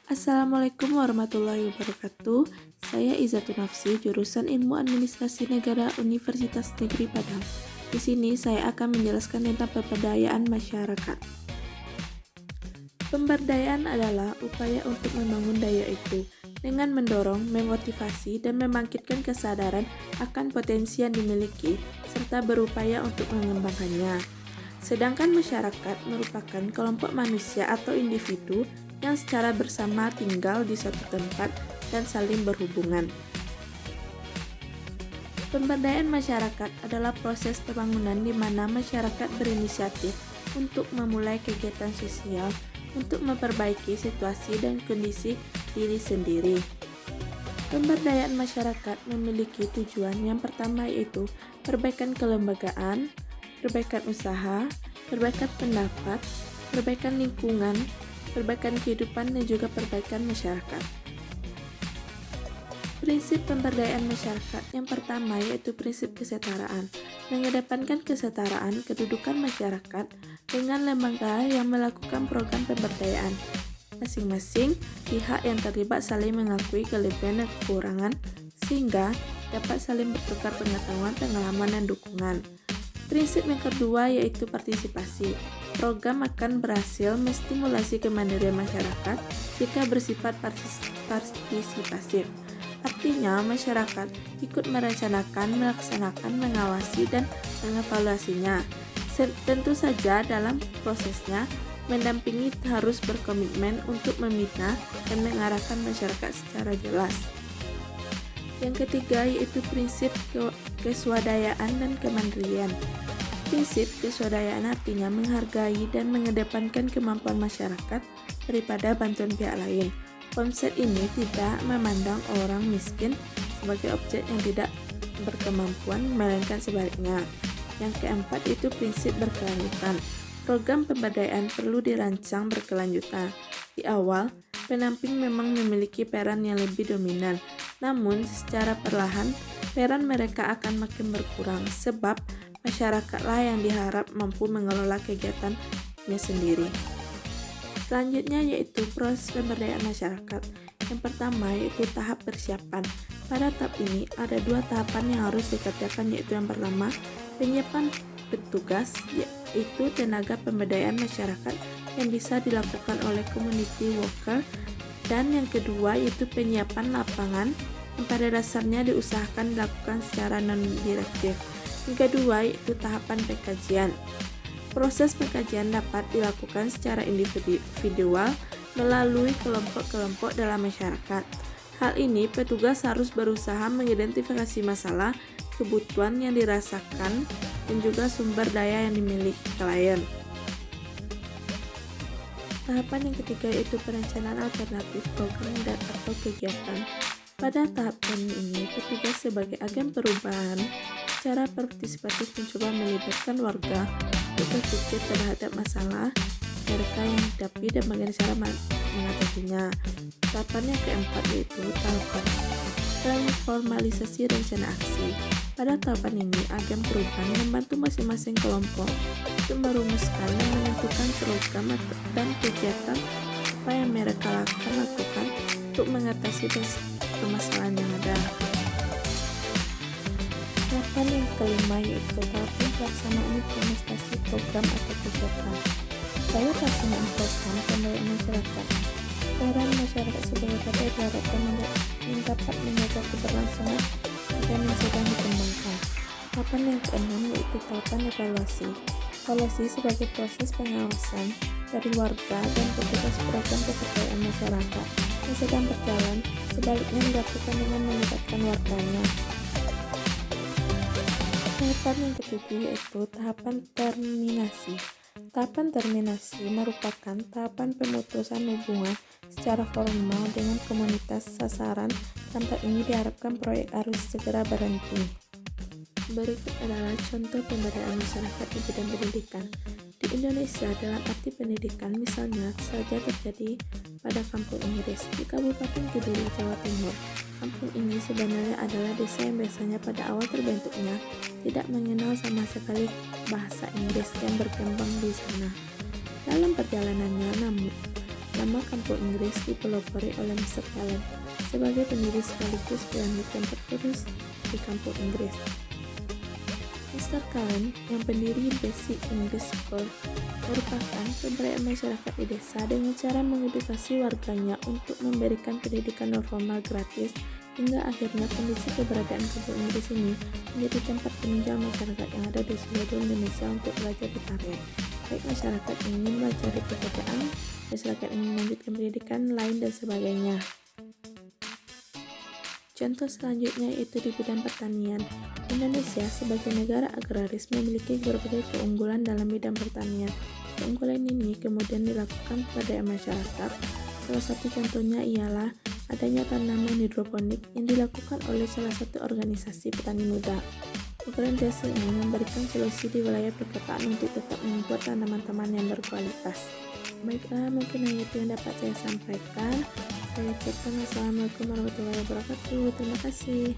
Assalamualaikum warahmatullahi wabarakatuh. Saya Izatun Nafsi, jurusan Ilmu Administrasi Negara Universitas Negeri Padang. Di sini saya akan menjelaskan tentang pemberdayaan masyarakat. Pemberdayaan adalah upaya untuk membangun daya itu dengan mendorong, memotivasi, dan membangkitkan kesadaran akan potensi yang dimiliki serta berupaya untuk mengembangkannya. Sedangkan masyarakat merupakan kelompok manusia atau individu yang secara bersama tinggal di suatu tempat dan saling berhubungan. Pemberdayaan masyarakat adalah proses pembangunan di mana masyarakat berinisiatif untuk memulai kegiatan sosial untuk memperbaiki situasi dan kondisi diri sendiri. Pemberdayaan masyarakat memiliki tujuan yang pertama yaitu perbaikan kelembagaan, perbaikan usaha, perbaikan pendapat, perbaikan lingkungan, perbaikan kehidupan, dan juga perbaikan masyarakat. Prinsip pemberdayaan masyarakat yang pertama yaitu prinsip kesetaraan, mengedepankan kesetaraan kedudukan masyarakat dengan lembaga yang melakukan program pemberdayaan. Masing-masing pihak yang terlibat saling mengakui kelebihan dan kekurangan sehingga dapat saling bertukar pengetahuan, pengalaman, dan dukungan. Prinsip yang kedua yaitu partisipasi. Program akan berhasil menstimulasi kemandirian masyarakat jika bersifat partisipasif. Artinya, masyarakat ikut merencanakan, melaksanakan, mengawasi, dan mengevaluasinya. Tentu saja dalam prosesnya, mendampingi harus berkomitmen untuk membina dan mengarahkan masyarakat secara jelas. Yang ketiga yaitu prinsip keswadayaan dan kemandirian. Prinsip keswadayaan artinya menghargai dan mengedepankan kemampuan masyarakat daripada bantuan pihak lain. Konsep ini tidak memandang orang miskin sebagai objek yang tidak berkemampuan, melainkan sebaliknya. Yang keempat itu prinsip berkelanjutan. Program pemberdayaan perlu dirancang berkelanjutan. Di awal, pendamping memang memiliki peran yang lebih dominan, namun secara perlahan peran mereka akan makin berkurang sebab masyarakatlah yang diharap mampu mengelola kegiatannya sendiri. Selanjutnya yaitu proses pemberdayaan masyarakat. Yang pertama yaitu tahap persiapan. Pada tahap ini ada dua tahapan yang harus dikerjakan yaitu yang pertama penyiapan petugas yaitu tenaga pemberdayaan masyarakat yang bisa dilakukan oleh community worker, dan yang kedua yaitu penyiapan lapangan yang pada dasarnya diusahakan dilakukan secara non-direktif. Yang kedua yaitu tahapan pengkajian. Proses pengkajian dapat dilakukan secara individual melalui kelompok-kelompok dalam masyarakat. Hal ini petugas harus berusaha mengidentifikasi masalah, kebutuhan yang dirasakan, dan juga sumber daya yang dimiliki klien. Tahapan yang ketiga yaitu perencanaan alternatif program dan atau kegiatan. Pada tahapan ini, petugas sebagai agen perubahan secara partisipatif mencoba melibatkan warga untuk berpikir terhadap masalah mereka yang dihadapi dan bagaimana cara mengatasinya. Tahapan yang keempat yaitu tahapan formalisasi rencana aksi. Pada tahapan ini, agen perubahan membantu masing-masing kelompok untuk merumuskan dan menentukan program dan kegiatan apa yang mereka lakukan untuk mengatasi permasalahan yang ada. Tahapan yang kelima yaitu tahapan pelaksanaan implementasi program atau kegiatan. Pada pelaksanaan program pemberdayaan masyarakat, peran masyarakat sebagai partai diharapkan dapat menjaga keberlangsungan program yang sedang dikembangkan. Tahapan yang keenam yaitu tahapan evaluasi. Evaluasi sebagai proses pengawasan dari warga dan petugas program pemberdayaan masyarakat yang sedang berjalan, sebaliknya dilakukan dengan melibatkan warganya. Tahapan yang ketujuh yaitu tahapan terminasi. Tahapan terminasi merupakan tahapan pemutusan hubungan secara formal dengan komunitas sasaran. Tanpa ini diharapkan proyek harus segera berhenti. Berikut adalah contoh pemberdayaan masyarakat di bidang pendidikan. Di Indonesia dalam arti pendidikan misalnya saja terjadi pada Kampung Inggris di Kabupaten Kediri, Jawa Timur. Kampung ini sebenarnya adalah desa yang biasanya pada awal terbentuknya tidak mengenal sama sekali bahasa Inggris yang berkembang di sana. Dalam perjalanannya, namun Nama kampung Inggris dipelopori oleh Mr. Cullen sebagai pendiri sekaligus pemilik tempat tertulis di kampung Inggris. Mr. Cullen yang pendiri Basic English School merupakan pemberdayaan masyarakat di desa dengan cara mengedukasi warganya untuk memberikan pendidikan non formal gratis, hingga akhirnya kondisi keberadaan kampung Inggris ini menjadi tempat penunjang masyarakat yang ada di seluruh Indonesia untuk belajar berkarya, baik masyarakat yang ingin belajar di pekerjaan, masyarakat yang ingin melanjutkan pendidikan lain dan sebagainya. Contoh selanjutnya yaitu di bidang pertanian. Indonesia sebagai negara agraris memiliki berbagai keunggulan dalam bidang pertanian. Keunggulan ini kemudian dilakukan pada masyarakat. Salah satu contohnya ialah adanya tanaman hidroponik yang dilakukan oleh salah satu organisasi petani muda. Organisasi ini memberikan solusi di wilayah perkotaan untuk tetap membuat tanaman-tanaman yang berkualitas. Baiklah, mungkin hanya itu yang dapat saya sampaikan. Saya ucapkan wassalamualaikum warahmatullahi wabarakatuh. Terima kasih.